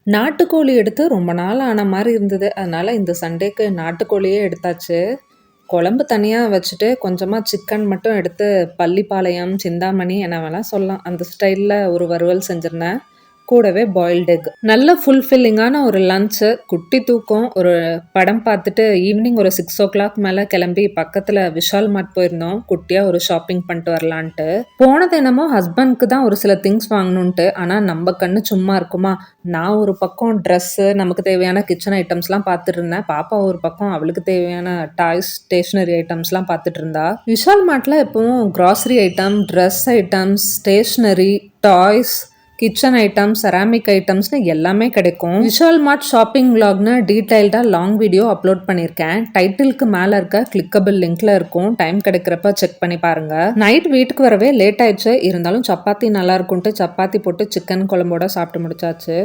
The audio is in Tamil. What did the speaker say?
நாட்டுக்கோழி எடுத்து ரொம்ப நாள் ஆன மாரி இருந்தது. அதனால இந்த சண்டேக்கு நாட்டுக்கோழியே எடுத்தாச்சு. குழம்பு தனியா வச்சுட்டு, கொஞ்சமா சிக்கன் மட்டும் எடுத்து பள்ளிப்பாளையம், சிந்தாமணி என்ன வேணா சொல்லலாம். அந்த ஸ்டைல்ல ஒரு வறுவல் செஞ்சிருந்தேன். கூடவே பாயில்டு எக். நல்ல ஃபுல்ஃபில்லிங்கான ஒரு லன்ச்சு. குட்டி தூக்கம். ஒரு படம் பார்த்துட்டு ஈவினிங் ஒரு 6:00 மேல கிளம்பி பக்கத்துல விஷால் மார்ட் போயிருந்தோம். குட்டியா ஒரு ஷாப்பிங் பண்ணிட்டு வரலான்ட்டு. போனது என்னமோ ஹஸ்பண்ட்க்கு தான் ஒரு சில திங்ஸ் வாங்கணுன்ட்டு. ஆனா நம்ம கண்ணு சும்மா இருக்குமா? நான் ஒரு பக்கம் ட்ரெஸ்ஸு, நமக்கு தேவையான கிச்சன் ஐட்டம்ஸ்லாம் பார்த்துட்டு இருந்தேன். பாப்பா ஒரு பக்கம் அவளுக்கு தேவையான டாய்ஸ், ஸ்டேஷனரி ஐட்டம்ஸ்லாம் பார்த்துட்டு இருந்தா. விஷால் மார்ட்ல எப்பவும் grocery item, dress items, stationery, toys, kitchen items, ceramic ஐட்டம்ஸ்னு எல்லாமே கிடைக்கும். விஷால் மார்ட் ஷாப்பிங் விலாக்னு டீடைல்டா லாங் வீடியோ அப்லோட் பண்ணியிருக்கேன். டைட்டிலுக்கு மேல இருக்க கிளிக்கபிள் லிங்க்ல இருக்கும். டைம் கிடைக்கிறப்ப செக் பண்ணி பாருங்க. நைட் வீட்டுக்கு வரவே லேட் ஆயிடுச்சு. இருந்தாலும் சப்பாத்தி நல்லா இருக்கும்ட்டு சப்பாத்தி போட்டு சிக்கன் குழம்போட சாப்பிட்டு முடிச்சாச்சு.